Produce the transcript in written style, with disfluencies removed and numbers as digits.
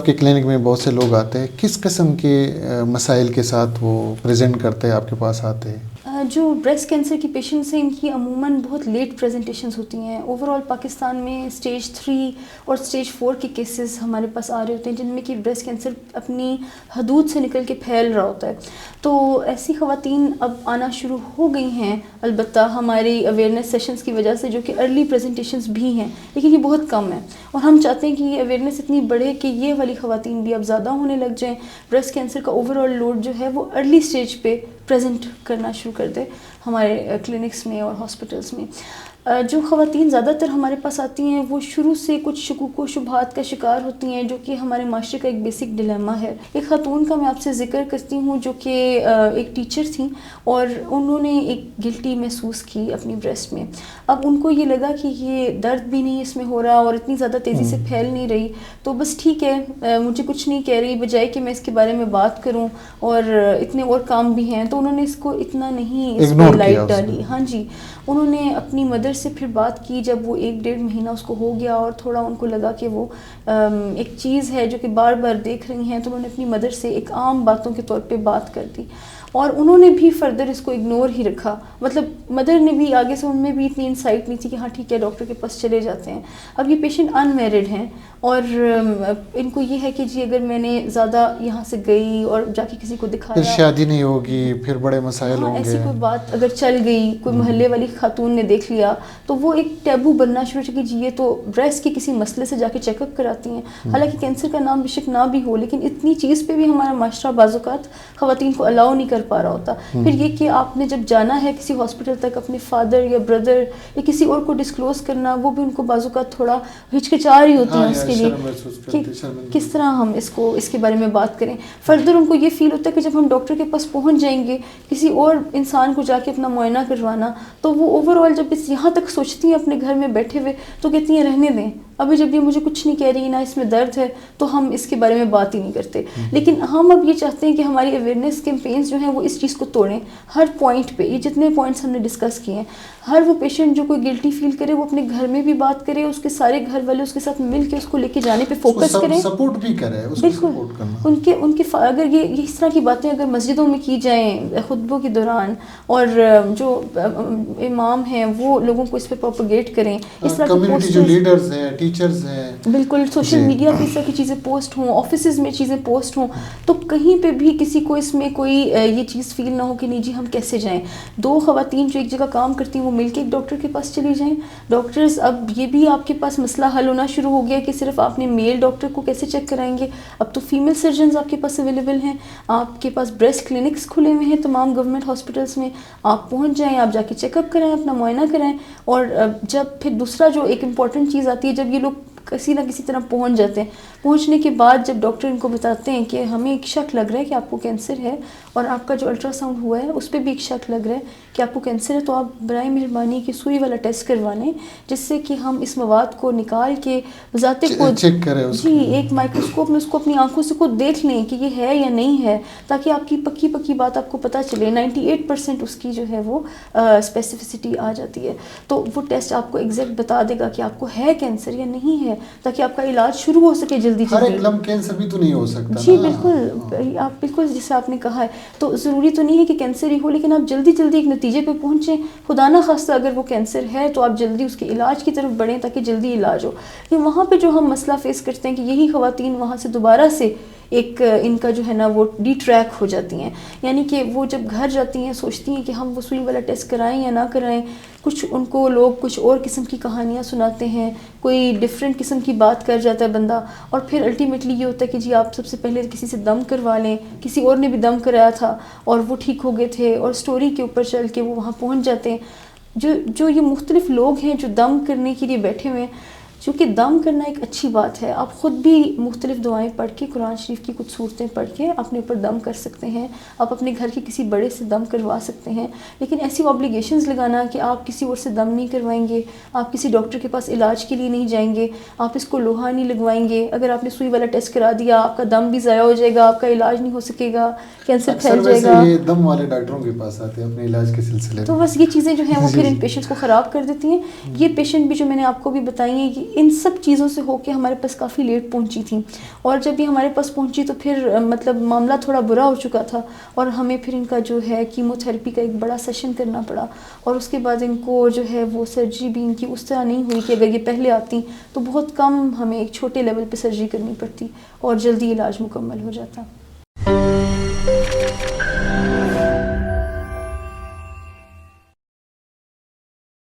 آپ کے کلینک میں بہت سے لوگ آتے ہیں, کس قسم کے مسائل کے ساتھ وہ پریزنٹ کرتے ہیں, آپ کے پاس آتے ہیں؟ جو بریسٹ کینسر کی پیشنٹس ہیں ان کی عموماً بہت لیٹ پریزنٹیشنز ہوتی ہیں. اوور آل پاکستان میں اسٹیج 3 اور اسٹیج 4 کے کیسز ہمارے پاس آ رہے ہوتے ہیں جن میں کہ بریسٹ کینسر اپنی حدود سے نکل کے پھیل رہا ہوتا ہے. تو ایسی خواتین اب آنا شروع ہو گئی ہیں, البتہ ہماری اویئرنیس سیشنز کی وجہ سے, جو کہ ارلی پریزنٹیشنز بھی ہیں لیکن یہ بہت کم ہے. اور ہم چاہتے ہیں کہ یہ اویئرنیس اتنی بڑھے کہ یہ والی خواتین بھی اب زیادہ ہونے لگ جائیں. بریسٹ کینسر کا اوور آل لوڈ جو ہے وہ ارلی اسٹیج پہ پریزنٹ کرنا شروع کر دے ہمارے کلینکس میں اور ہاسپٹلس میں. جو خواتین زیادہ تر ہمارے پاس آتی ہیں وہ شروع سے کچھ شکوک و شبہات کا شکار ہوتی ہیں, جو کہ ہمارے معاشرے کا ایک بیسک ڈیلیما ہے. ایک خاتون کا میں آپ سے ذکر کرتی ہوں جو کہ ایک ٹیچر تھیں اور انہوں نے ایک گلٹی محسوس کی اپنی بریسٹ میں. اب ان کو یہ لگا کہ یہ درد بھی نہیں اس میں ہو رہا اور اتنی زیادہ تیزی سے پھیل نہیں رہی, تو بس ٹھیک ہے مجھے کچھ نہیں کہہ رہی, بجائے کہ میں اس کے بارے میں بات کروں اور اتنے اور کام بھی ہیں, تو انہوں نے اس کو اتنا نہیں اس پہ لائٹ ڈالی. ہاں جی, انہوں نے اپنی مدر سے پھر بات کی جب وہ 1-1.5 مہینہ اس کو ہو گیا اور تھوڑا ان کو لگا کہ وہ ایک چیز ہے جو کہ بار بار دیکھ رہی ہیں, تو انہوں نے اپنی مدر سے ایک عام باتوں کے طور پہ بات کر دی اور انہوں نے بھی فردر اس کو اگنور ہی رکھا. مطلب مدر نے بھی آگے سے, ان میں بھی اتنی انسائٹ نہیں تھی کہ ہاں ٹھیک ہے ڈاکٹر کے پاس چلے جاتے ہیں. اب یہ پیشنٹ ان میرڈ ہیں اور ان کو یہ ہے کہ جی اگر میں نے زیادہ یہاں سے گئی اور جا کے کسی کو دکھایا, پھر شادی نہیں ہوگی, پھر بڑے مسائل ہوں گے. ایسی کوئی بات اگر چل گئی, کوئی محلے والی خاتون نے دیکھ لیا, تو وہ ایک ٹیبو بننا شروع کہ جی یہ تو بریسٹ کے کسی مسئلے سے جا کے چیک اپ کراتی ہیں. حالانکہ کینسر کا نام بے شک نہ بھی ہو, لیکن اتنی چیز پہ بھی ہمارا معاشرہ بعض اوقات خواتین کو الاؤ نہیں کر پا رہا ہوتا. پھر یہ کہ آپ نے جب جانا ہے کسی ہاسپٹل تک اپنے فادر یا بردر یا کسی اور کو ڈسکلوز کرنا, وہ بھی ان کو بعض اوقات تھوڑا ہچکچا رہی ہوتی ہیں اس کے لیے کہ کس طرح ہم اس کے بارے میں بات کریں. فردر ان کو یہ فیل ہوتا ہے کہ جب ہم ڈاکٹر کے پاس پہنچ جائیں گے کسی اور انسان کو جا کے اپنا معائنہ کروانا, تو وہ اوور آل جب یہاں تک سوچتی ہیں اپنے گھر میں بیٹھے ہوئے, تو کہتی ہیں رہنے دیں, ابھی جب یہ مجھے کچھ نہیں کہہ رہی, نہ اس میں درد ہے, تو ہم اس کے بارے میں بات ہی نہیں کرتے. لیکن ہم اب یہ چاہتے ہیں کہ ہماری اویئرنیس کیمپینز جو ہیں وہ اس چیز کو توڑیں ہر پوائنٹ پہ. یہ جتنے پوائنٹس ہم نے ڈسکس کیے ہیں, ہر وہ پیشنٹ جو کوئی گلٹی فیل کرے وہ اپنے گھر میں بھی بات کرے, اس کے سارے گھر والے اس کے ساتھ مل کے اس کو لے کے جانے پہ فوکس کریں, سپورٹ بھی کریں. بالکل ان کے اگر یہ اس طرح کی باتیں اگر مسجدوں میں کی جائیں خطبوں کے دوران, اور جو امام ہیں وہ لوگوں کو اس پہ پروپیگیٹ کریں, اس طرح کے کمیونٹی جو لیڈرز ہیں, ٹیچرز ہیں, بالکل سوشل میڈیا پہ اس طرح کی چیزیں پوسٹ ہوں, آفیسز میں چیزیں پوسٹ ہوں, تو کہیں پہ بھی کسی کو اس میں کوئی یہ چیز فیل نہ ہو کہ نہیں جی ہم کیسے جائیں. 2 خواتین جو ایک جگہ کام کرتی ہیں وہ مل کے ایک ڈاکٹر کے پاس چلی جائیں. ڈاکٹرز اب یہ بھی آپ کے پاس مسئلہ حل ہونا شروع ہو گیا کہ صرف آپ نے میل ڈاکٹر کو کیسے چیک کرائیں گے, اب تو فیمیل سرجنز آپ کے پاس اویلیبل ہیں. آپ کے پاس بریسٹ کلینکس کھلے ہوئے ہیں تمام گورنمنٹ ہاسپٹلس میں, آپ پہنچ جائیں, آپ جا کے چیک اپ کرائیں, اپنا معائنہ کرائیں. اور جب پھر دوسرا جو ایک امپورٹنٹ چیز آتی ہے, جب یہ لوگ کسی نہ کسی طرح پہنچ جاتے ہیں, پہنچنے کے بعد جب ڈاکٹر ان کو بتاتے ہیں کہ ہمیں ایک شک لگ رہا ہے کہ آپ کو کینسر ہے, اور آپ کا جو الٹرا ساؤنڈ ہوا ہے اس پہ بھی ایک شک لگ رہا ہے کہ آپ کو کینسر ہے, تو آپ برائے مہربانی کہ سوئی والا ٹیسٹ کروا لیں, جس سے کہ ہم اس مواد کو نکال کے ذات خود چیک کریں, جی ایک مائکروسکوپ میں اس کو اپنی آنکھوں سے خود دیکھ لیں کہ یہ ہے یا نہیں ہے, تاکہ آپ کی پکی بات آپ کو پتہ چلے. 98% اس کی جو ہے وہ اسپیسیفسٹی آ جاتی ہے, تو وہ ٹیسٹ آپ کو ایگزیکٹ بتا دے گا کہ آپ کو ہے کینسر یا نہیں ہے, تاکہ آپ کا علاج شروع ہو سکے جلدی. ہر ایک لمب کینسر بھی تو نہیں ہو سکتا. جی بالکل, آپ بالکل جیسے آپ نے کہا ہے, تو ضروری تو نہیں ہے کہ کینسر ہی ہو, لیکن آپ جلدی ایک نتیجے پہ پہنچیں. خدا نہ خواستہ اگر وہ کینسر ہے تو آپ جلدی اس کے علاج کی طرف بڑھیں تاکہ جلدی علاج ہو. لیکن وہاں پہ جو ہم مسئلہ فیس کرتے ہیں کہ یہی خواتین وہاں سے دوبارہ سے ایک ان کا جو ہے نا وہ ڈی ٹریک ہو جاتی ہیں, یعنی کہ وہ جب گھر جاتی ہیں سوچتی ہیں کہ ہم وہ سوئی والا ٹیسٹ کرائیں یا نہ کرائیں. کچھ ان کو لوگ کچھ اور قسم کی کہانیاں سناتے ہیں, کوئی ڈفرینٹ قسم کی بات کر جاتا ہے بندہ, اور پھر الٹیمیٹلی یہ ہوتا ہے کہ جی آپ سب سے پہلے کسی سے دم کروا لیں, کسی اور نے بھی دم کرایا تھا اور وہ ٹھیک ہو گئے تھے, اور سٹوری کے اوپر چل کے وہ وہاں پہنچ جاتے ہیں. جو یہ مختلف لوگ ہیں جو دم کرنے کے لیے بیٹھے ہوئے ہیں, چونکہ دم کرنا ایک اچھی بات ہے, آپ خود بھی مختلف دعائیں پڑھ کے, قرآن شریف کی کچھ صورتیں پڑھ کے اپنے اوپر دم کر سکتے ہیں, آپ اپنے گھر کے کسی بڑے سے دم کروا سکتے ہیں. لیکن ایسی اوبلیگیشنز لگانا کہ آپ کسی اور سے دم نہیں کروائیں گے, آپ کسی ڈاکٹر کے پاس علاج کے لیے نہیں جائیں گے, آپ اس کو لوہا نہیں لگوائیں گے, اگر آپ نے سوئی والا ٹیسٹ کرا دیا آپ کا دم بھی ضائع ہو جائے گا, آپ کا علاج نہیں ہو سکے گا, کینسر پھیل جائے گا. یہ دم والے ڈاکٹروں کے پاس آتے ہیں اپنے علاج کے سلسلے میں, تو بس یہ چیزیں جو ہیں وہ پھر ان پیشنٹس کو خراب کر دیتی ہیں. یہ پیشنٹ بھی جو میں نے آپ کو بھی بتائی ہیں کہ ان سب چیزوں سے ہو کے ہمارے پاس کافی لیٹ پہنچی تھیں، اور جب یہ ہمارے پاس پہنچی تو پھر مطلب معاملہ تھوڑا برا ہو چکا تھا، اور ہمیں پھر ان کا جو ہے کیمو تھراپی کا ایک بڑا سیشن کرنا پڑا، اور اس کے بعد ان کو جو ہے وہ سرجری بھی ان کی اس طرح نہیں ہوئی کہ اگر یہ پہلے آتی تو بہت کم ہمیں ایک چھوٹے لیول پہ سرجری کرنی پڑتی اور جلدی علاج مکمل ہو جاتا.